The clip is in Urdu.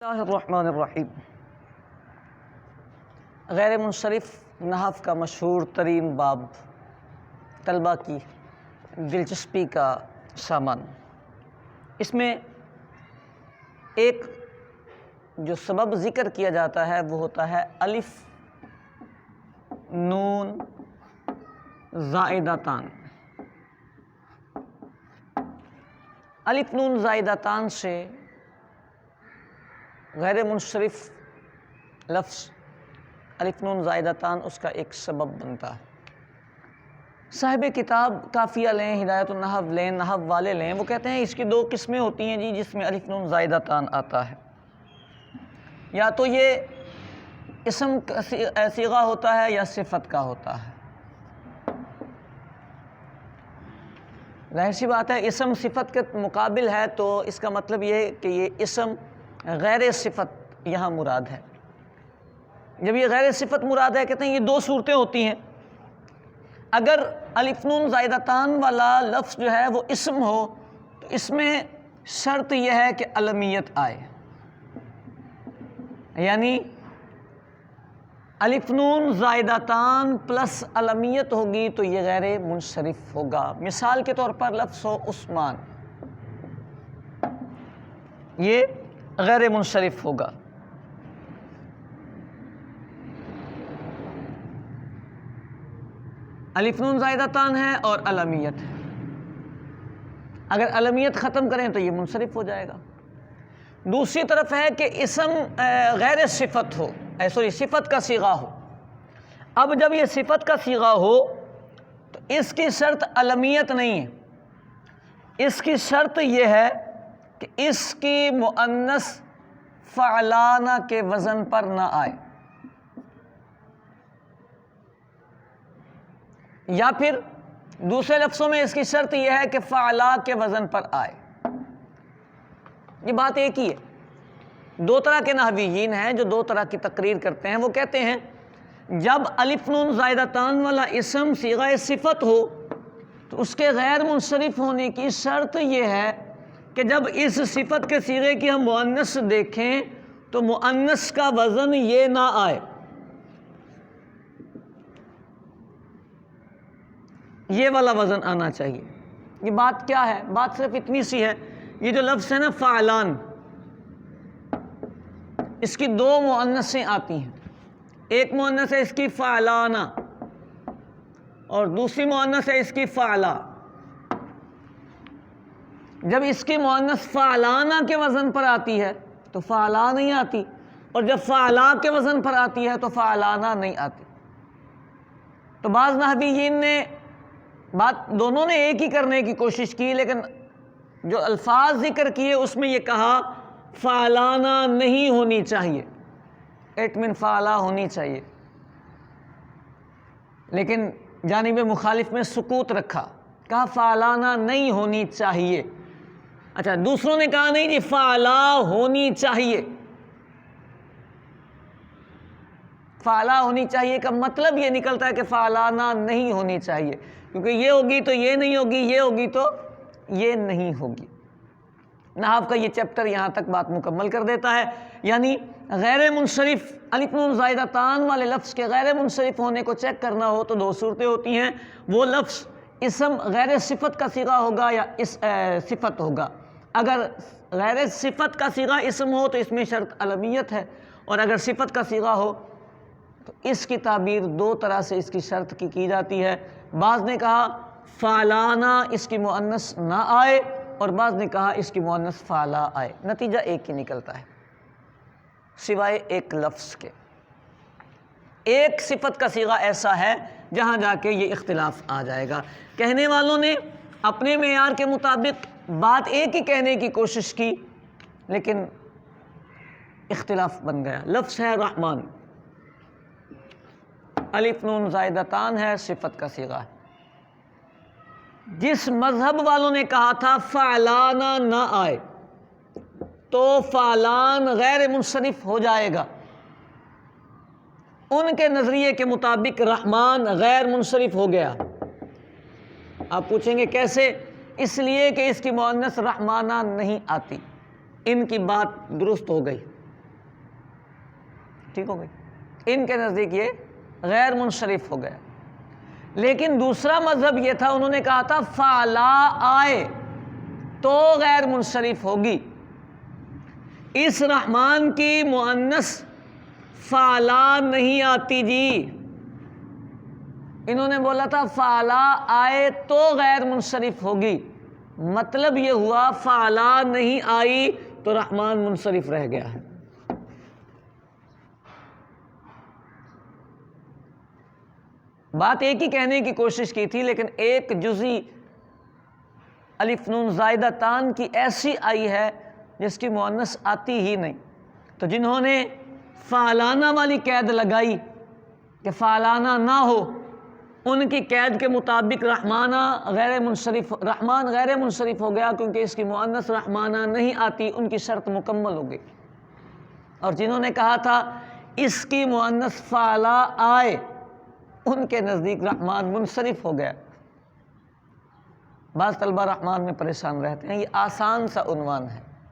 اللہ الرحمن الرحیم۔ غیر منصرف نحو کا مشہور ترین باب، طلبہ کی دلچسپی کا سامان۔ اس میں ایک جو سبب ذکر کیا جاتا ہے وہ ہوتا ہے الف نون زائدتان۔ الف نون زائدتان سے غیر منصرف لفظ الف نون زائدتان اس کا ایک سبب بنتا ہے۔ صاحب کتاب کافیہ لیں، ہدایت النحو لیں، نحو والے لیں، وہ کہتے ہیں اس کی دو قسمیں ہوتی ہیں جی جس میں الف نون زائدتان آتا ہے۔ یا تو یہ اسم صیغہ ہوتا ہے یا صفت کا ہوتا ہے۔ ظاہر سی بات ہے اسم صفت کے مقابل ہے تو اس کا مطلب یہ ہے کہ یہ اسم غیر صفت یہاں مراد ہے۔ جب یہ غیر صفت مراد ہے کہتے ہیں یہ دو صورتیں ہوتی ہیں۔ اگر الف نون زائدتان والا لفظ جو ہے وہ اسم ہو تو اس میں شرط یہ ہے کہ علمیت آئے، یعنی الف نون زائدتان پلس علمیت ہوگی تو یہ غیر منصرف ہوگا۔ مثال کے طور پر لفظ ہو عثمان، یہ غیر منصرف ہوگا۔ الف نون زائدتان ہے اور علمیت ہے، اگر علمیت ختم کریں تو یہ منصرف ہو جائے گا۔ دوسری طرف ہے کہ اسم غیر صفت ہو، صفت کا صیغہ ہو۔ اب جب یہ صفت کا صیغہ ہو تو اس کی شرط علمیت نہیں ہے، اس کی شرط یہ ہے کہ اس کی مؤنث فعلانہ کے وزن پر نہ آئے، یا پھر دوسرے لفظوں میں اس کی شرط یہ ہے کہ فعلا کے وزن پر آئے۔ یہ بات ایک ہی ہے۔ دو طرح کے نحویین ہیں جو دو طرح کی تقریر کرتے ہیں۔ وہ کہتے ہیں جب الف نون زائدتان والا اسم صیغہ صفت ہو تو اس کے غیر منصرف ہونے کی شرط یہ ہے کہ جب اس صفت کے صیغے کی ہم مؤنث دیکھیں تو مؤنث کا وزن یہ نہ آئے، یہ والا وزن آنا چاہیے۔ یہ بات کیا ہے؟ بات صرف اتنی سی ہے، یہ جو لفظ ہے نا فعلان، اس کی دو مؤنثیں آتی ہیں، ایک مؤنث ہے اس کی فعلانہ اور دوسری مؤنث ہے اس کی فعلا۔ جب اس کی مؤنث فعلانہ کے وزن پر آتی ہے تو فعلا نہیں آتی، اور جب فعلا کے وزن پر آتی ہے تو فعلانہ نہیں آتی۔ تو بعض نحویین نے بات دونوں نے ایک ہی کرنے کی کوشش کی، لیکن جو الفاظ ذکر کیے اس میں یہ کہا فعلانہ نہیں ہونی چاہیے، ایٹمن فعلا ہونی چاہیے، لیکن جانب مخالف میں سکوت رکھا، کہا فعلانہ نہیں ہونی چاہیے۔ اچھا، دوسروں نے کہا نہیں جی فعلا ہونی چاہیے۔ فعلا ہونی چاہیے کا مطلب یہ نکلتا ہے کہ فعلانہ نہیں ہونی چاہیے، کیونکہ یہ ہوگی تو یہ نہیں ہوگی، یہ ہوگی تو یہ نہیں ہوگی۔ نحو کا یہ چیپٹر یہاں تک بات مکمل کر دیتا ہے، یعنی غیر منصرف الف نون زائدتان والے لفظ کے غیر منصرف ہونے کو چیک کرنا ہو تو دو صورتیں ہوتی ہیں، وہ لفظ اسم غیر صفت کا صیغہ ہوگا یا صفت ہوگا۔ اگر غیر صفت کا صیغہ اسم ہو تو اس میں شرط علمیت ہے، اور اگر صفت کا صیغہ ہو تو اس کی تعبیر دو طرح سے اس کی شرط کی جاتی ہے۔ بعض نے کہا فعلانہ اس کی مؤنث نہ آئے، اور بعض نے کہا اس کی مؤنث فعلا آئے، نتیجہ ایک ہی نکلتا ہے سوائے ایک لفظ کے۔ ایک صفت کا صیغہ ایسا ہے جہاں جا کے یہ اختلاف آ جائے گا۔ کہنے والوں نے اپنے معیار کے مطابق بات ایک ہی کہنے کی کوشش کی، لیکن اختلاف بن گیا۔ لفظ ہے رحمان، الف نون زائدتان ہے، صفت کا صیغہ ہے۔ جس مذہب والوں نے کہا تھا فعلانہ نہ آئے تو فعلان غیر منصرف ہو جائے گا، ان کے نظریے کے مطابق رحمان غیر منصرف ہو گیا۔ آپ پوچھیں گے کیسے؟ اس لیے کہ اس کی مؤنث رحمانہ نہیں آتی۔ ان کی بات درست ہو گئی۔ ٹھیک ہو گئی، ان کے نزدیک یہ غیر منصرف ہو گیا۔ لیکن دوسرا مذہب یہ تھا، انہوں نے کہا تھا فعلا آئے تو غیر منصرف ہوگی۔ اس رحمان کی مؤنث فعلا نہیں آتی جی، انہوں نے بولا تھا فعلا آئے تو غیر منصرف ہوگی، مطلب یہ ہوا فعلا نہیں آئی تو رحمان منصرف رہ گیا ہے۔ بات ایک ہی کہنے کی کوشش کی تھی، لیکن ایک جزئی الف نون زائدہ تان کی ایسی آئی ہے جس کی مؤنث آتی ہی نہیں، تو جنہوں نے فعلانہ والی قید لگائی کہ فعلانہ نہ ہو، ان کی قید کے مطابق رحمان غیر منصرف ہو گیا، کیونکہ اس کی مؤنث رحمانہ نہیں آتی، ان کی شرط مکمل ہو گئی۔ اور جنہوں نے کہا تھا اس کی مؤنث فعلا آئے، ان کے نزدیک رحمان منصرف ہو گیا۔ بعض طلبہ رحمان میں پریشان رہتے ہیں، یہ آسان سا عنوان ہے،